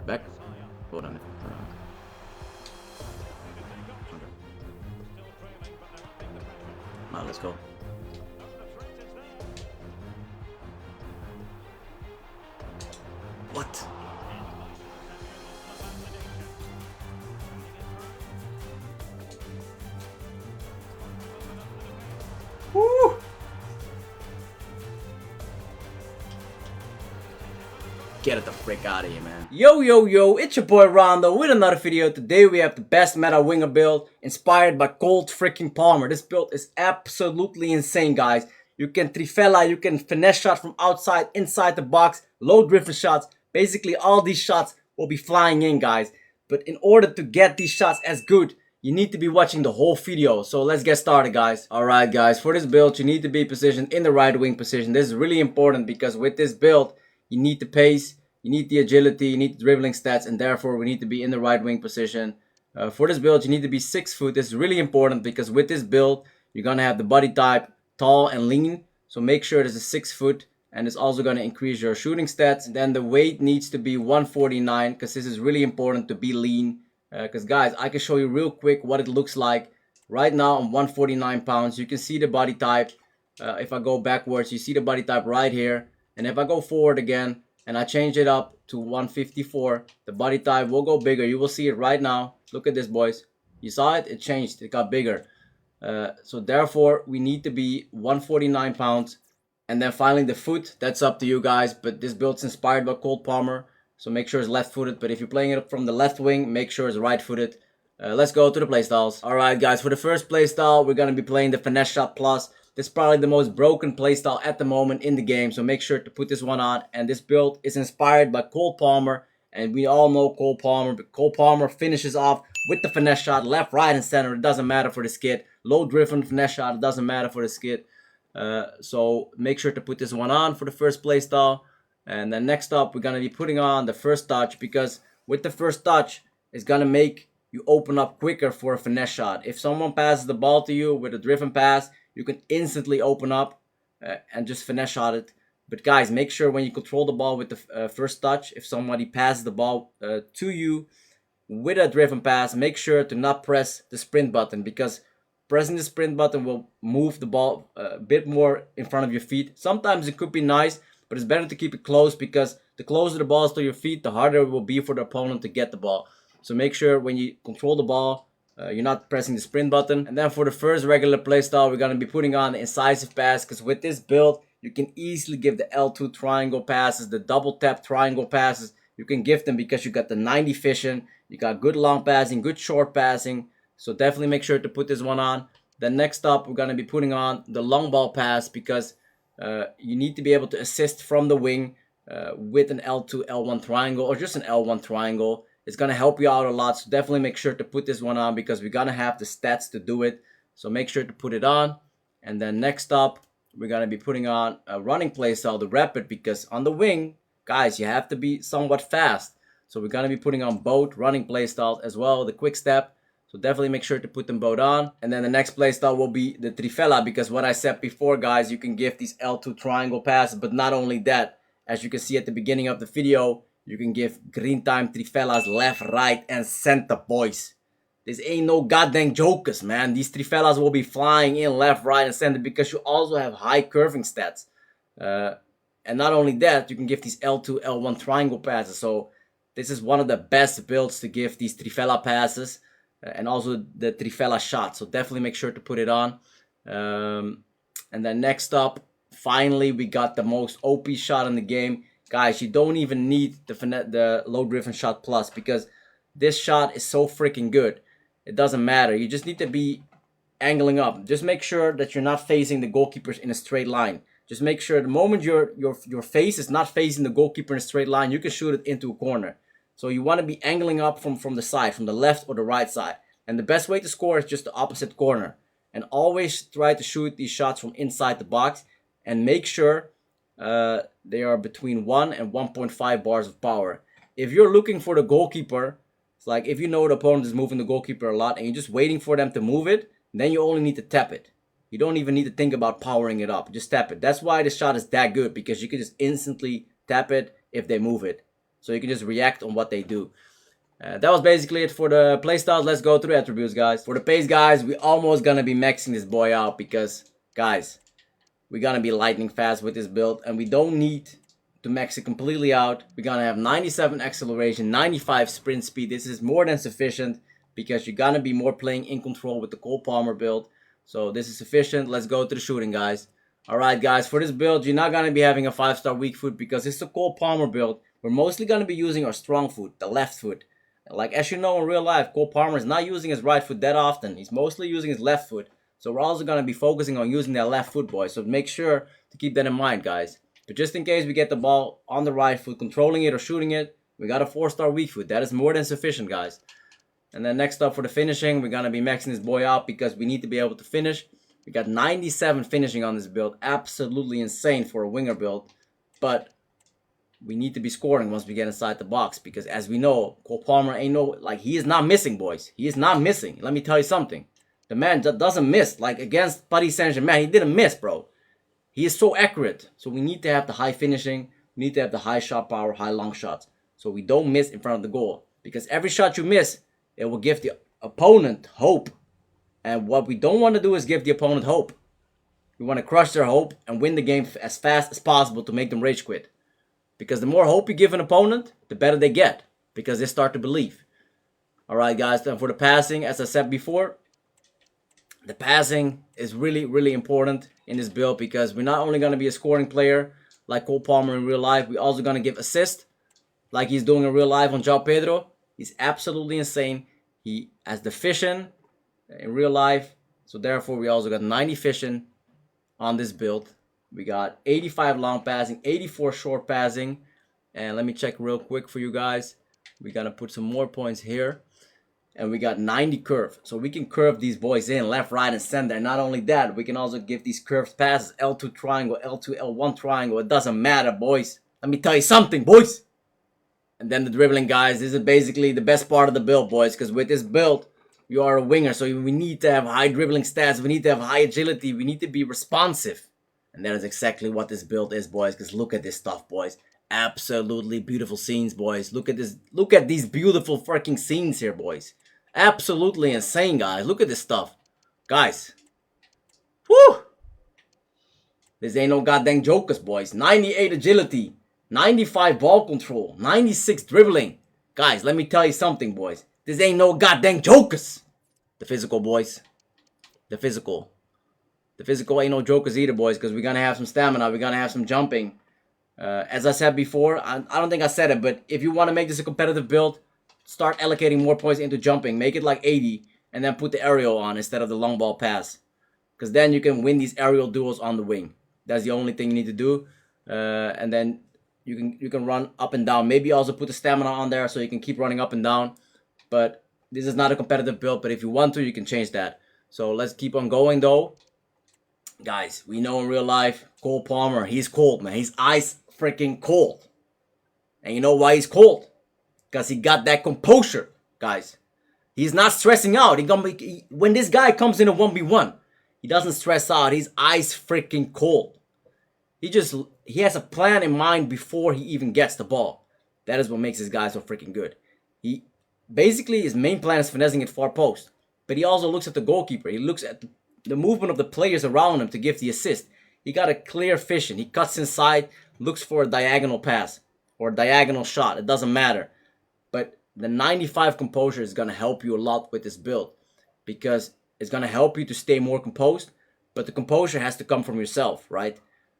Back. Hold on. Now let's go. What? Woo! Get it the frick out of here, man. Yo, it's your boy Rondo with another video. Today we have the best meta winger build inspired by Cold freaking Palmer. This build is absolutely insane, guys. You can trifella, you can finesse shot from outside, inside the box, low driven shots. Basically all these shots will be flying in, guys. But in order to get these shots as good, you need to be watching the whole video. So let's get started, guys. Alright, guys, for this build you need to be positioned in the right wing position. This is really important because with this build you need the pace, you need the agility, you need the dribbling stats, and therefore we need to be in the right wing position. For this build you need to be 6 foot. This is really important because with this build you're gonna have the body type tall and lean. So make sure this is 6 foot, and it's also gonna increase your shooting stats. And then the weight needs to be 149 because this is really important to be lean. Because guys, I can show you real quick what it looks like. Right now I'm 149 pounds. You can see the body type. If I go backwards, you see the body type right here. And if I go forward again and I change it up to 154, the body type will go bigger. You will see it right now. Look at this, boys. You saw it? It changed. It got bigger. So therefore, we need to be 149 pounds. And then finally, the foot. That's up to you guys. But this build's inspired by Cold Palmer. So make sure it's left-footed. But if you're playing it from the left wing, make sure it's right-footed. Let's go to the playstyles. Alright, guys. For the first playstyle, we're going to be playing the Finesse Shot Plus. This is probably the most broken playstyle at the moment in the game, so make sure to put this one on. And this build is inspired by Cole Palmer, and we all know Cole Palmer, but Cole Palmer finishes off with the finesse shot, left, right, and center. It doesn't matter for this kid. Low driven finesse shot, it doesn't matter for this kid. So make sure to put this one on for the first playstyle. And then next up, we're going to be putting on the first touch, because with the first touch, it's going to make you open up quicker for a finesse shot. If someone passes the ball to you with a driven pass, you can instantly open up and just finesse shot it. But guys, make sure when you control the ball with the first touch, if somebody passes the ball to you with a driven pass, make sure to not press the sprint button, because pressing the sprint button will move the ball a bit more in front of your feet. Sometimes it could be nice, but it's better to keep it close, because the closer the ball is to your feet, the harder it will be for the opponent to get the ball. So make sure when you control the ball, you're not pressing the sprint button. And then for the first regular playstyle, we're going to be putting on the incisive pass, because with this build, you can easily give the L2 triangle passes, the double tap triangle passes. You can give them because you got the 90 vision, you got good long passing, good short passing. So definitely make sure to put this one on. Then next up, we're going to be putting on the long ball pass, because you need to be able to assist from the wing with an L2, L1 triangle, or just an L1 triangle. It's going to help you out a lot, so definitely make sure to put this one on, because we're going to have the stats to do it. So make sure to put it on. And then next up, we're going to be putting on a running playstyle, the rapid, because on the wing, guys, you have to be somewhat fast. So we're going to be putting on both running playstyles as well, the quick step. So definitely make sure to put them both on. And then the next playstyle will be the trifella, because what I said before, guys, you can give these L2 triangle passes, but not only that, as you can see at the beginning of the video, you can give green time trifellas left, right, and center, boys. This ain't no goddamn jokers, man. These trifellas will be flying in left, right, and center, because you also have high curving stats. And not only that, you can give these L2, L1 triangle passes. So this is one of the best builds to give these trifella passes, and also the trifella shot. So definitely make sure to put it on. And then next up, finally, we got the most OP shot in the game. Guys, you don't even need the low driven shot plus, because this shot is so freaking good. It doesn't matter. You just need to be angling up. Just make sure that you're not facing the goalkeepers in a straight line. Just make sure the moment your face is not facing the goalkeeper in a straight line, you can shoot it into a corner. So you want to be angling up from the side, from the left or the right side. And the best way to score is just the opposite corner. And always try to shoot these shots from inside the box, and make sure they are between 1 and 1.5 bars of power. If you're looking for the goalkeeper, it's like if you know the opponent is moving the goalkeeper a lot and you're just waiting for them to move it, then you only need to tap it. You don't even need to think about powering it up. Just tap it. That's why this shot is that good, because you can just instantly tap it if they move it. So you can just react on what they do. That was basically it for the playstyles. Let's go through attributes, guys. For the pace, guys, we almost gonna be maxing this boy out because, guys, we're gonna be lightning fast with this build, and we don't need to max it completely out. We're gonna have 97 acceleration, 95 sprint speed. This is more than sufficient because you're gonna be more playing in control with the Cole Palmer build. So this is sufficient. Let's go to the shooting, guys. Alright, guys, for this build, you're not gonna be having a 5-star weak foot because it's the Cole Palmer build. We're mostly gonna be using our strong foot, the left foot. Like, as you know in real life, Cole Palmer is not using his right foot that often. He's mostly using his left foot. So we're also going to be focusing on using that left foot, boys. So make sure to keep that in mind, guys. But just in case we get the ball on the right foot, controlling it or shooting it, we got a 4-star weak foot. That is more than sufficient, guys. And then next up for the finishing, we're going to be maxing this boy out because we need to be able to finish. We got 97 finishing on this build. Absolutely insane for a winger build. But we need to be scoring once we get inside the box because, as we know, Cole Palmer ain't he is not missing, boys. He is not missing. Let me tell you something. The man doesn't miss. Like, against Paris Saint-Germain, he didn't miss, bro. He is so accurate. So we need to have the high finishing. We need to have the high shot power, high long shots. So we don't miss in front of the goal. Because every shot you miss, it will give the opponent hope. And what we don't want to do is give the opponent hope. We want to crush their hope and win the game as fast as possible to make them rage quit. Because the more hope you give an opponent, the better they get. Because they start to believe. Alright, guys. Then for the passing, as I said before, the passing is really, really important in this build. Because we're not only going to be a scoring player like Cole Palmer in real life. We're also going to give assist like he's doing in real life on João Pedro. He's absolutely insane. He has the vision in real life. So therefore, we also got 90 vision on this build. We got 85 long passing, 84 short passing. And let me check real quick for you guys. We're going to put some more points here. And we got 90 curve. So we can curve these boys in left, right, and center. And not only that, we can also give these curved passes. L2 triangle, L2, L1 triangle. It doesn't matter, boys. Let me tell you something, boys. And then the dribbling, guys. This is basically the best part of the build, boys. Because with this build, you are a winger. So we need to have high dribbling stats. We need to have high agility. We need to be responsive. And that is exactly what this build is, boys. Because look at this stuff, boys. Absolutely beautiful scenes, boys. Look at this. Look at these beautiful freaking scenes here, boys. Absolutely insane, guys. Look at this stuff. Guys. Whew. This ain't no goddamn jokers, boys. 98 agility. 95 ball control. 96 dribbling. Guys, let me tell you something, boys. This ain't no goddamn jokers. The physical, boys. The physical. The physical ain't no jokers either, boys, because we're going to have some stamina. We're going to have some jumping. As I said before, I don't think I said it, but if you want to make this a competitive build, start allocating more points into jumping. Make it like 80, and then put the aerial on instead of the long ball pass. Because then you can win these aerial duels on the wing. That's the only thing you need to do. And then you can run up and down. Maybe also put the stamina on there so you can keep running up and down. But this is not a competitive build, but if you want to, you can change that. So let's keep on going, though. Guys, we know in real life, Cole Palmer, he's cold, man. He's ice freaking cold. And you know why he's cold? Because he got that composure, guys. He's not stressing out. When this guy comes in a 1v1, he doesn't stress out. He's ice freaking cold. He has a plan in mind before he even gets the ball. That is what makes this guy so freaking good. Basically, his main plan is finessing it far post. But he also looks at the goalkeeper. He looks at the movement of the players around him to give the assist. He got a clear vision. He cuts inside, looks for a diagonal pass or a diagonal shot. It doesn't matter. But the 95 composure is going to help you a lot with this build. Because it's going to help you to stay more composed. But the composure has to come from yourself, right?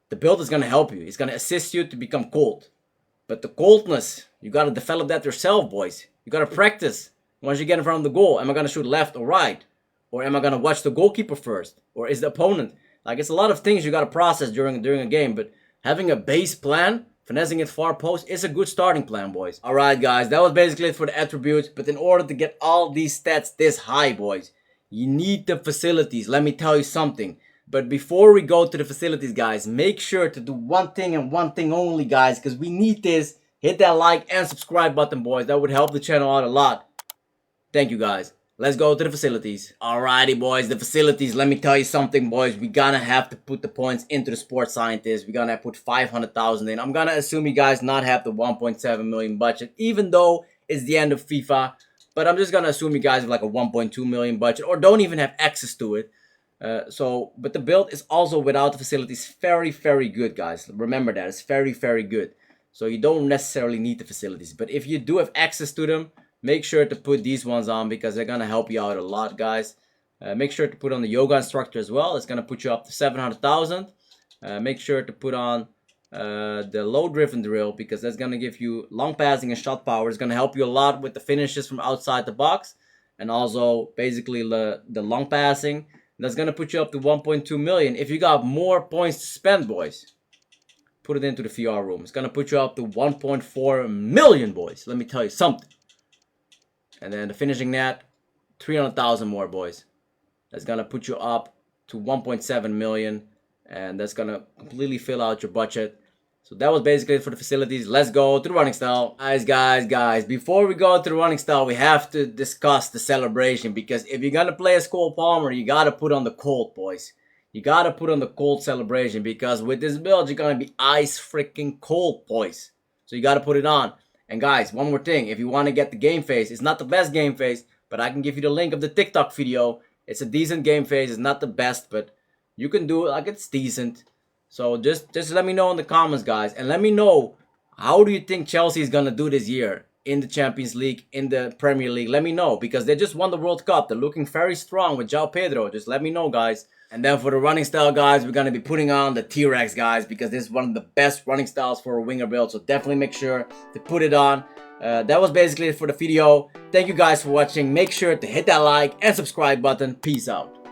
The build is going to help you. It's going to assist you to become cold. But the coldness, you got to develop that yourself, boys. You got to practice. Once you get in front of the goal, am I going to shoot left or right? Or am I going to watch the goalkeeper first? Or is the opponent? Like, it's a lot of things you got to process during a game. But having a base plan, finessing it far post, is a good starting plan, boys. Alright, guys. That was basically it for the attributes. But in order to get all these stats this high, boys, you need the facilities. Let me tell you something. But before we go to the facilities, guys, make sure to do one thing and one thing only, guys. Because we need this. Hit that like and subscribe button, boys. That would help the channel out a lot. Thank you, guys. let's go to the facilities. Alrighty, boys, the facilities. Let me tell you something, boys. We're gonna have to put the points into the sports scientist. We're gonna put 500,000 in. I'm gonna assume you guys not have the 1.7 million budget, even though it's the end of FIFA. But I'm just gonna assume you guys have like a 1.2 million budget, or don't even have access to it. But the build is also without the facilities very, very good, guys. Remember that, it's very, very good. So you don't necessarily need the facilities. But if you do have access to them, make sure to put these ones on because they're gonna help you out a lot, guys. Make sure to put on the yoga instructor as well. It's gonna put you up to 700,000. Make sure to put on the low driven drill because that's gonna give you long passing and shot power. It's gonna help you a lot with the finishes from outside the box, and also basically the long passing. That's gonna put you up to 1.2 million. If you got more points to spend, boys, put it into the VR room. It's gonna put you up to 1.4 million, boys. Let me tell you something. And then the finishing net, 300,000 more, boys. That's gonna put you up to 1.7 million, and that's gonna completely fill out your budget. So that was basically it for the facilities. Let's go to the running style. Guys, before we go to the running style, we have to discuss the celebration, because if you're gonna play as Cole Palmer, you gotta put on the Colt, boys. You gotta put on the Colt celebration, because with this build, you're gonna be ice freaking cold, boys. So you gotta put it on. And guys, one more thing, if you want to get the game phase, it's not the best game phase, but I can give you the link of the TikTok video. It's a decent game phase. It's not the best, but you can do it like it's decent. So just let me know in the comments, guys, and let me know, how do you think Chelsea is gonna do this year in the Champions League, in the Premier League? Let me know, because they just won the World Cup. They're looking very strong with João Pedro. Just let me know, guys. And then for the running style, guys, we're gonna be putting on the T-Rex, guys, because this is one of the best running styles for a winger build. So definitely make sure to put it on. That was basically it for the video. Thank you guys for watching. Make sure to hit that like and subscribe button. Peace out.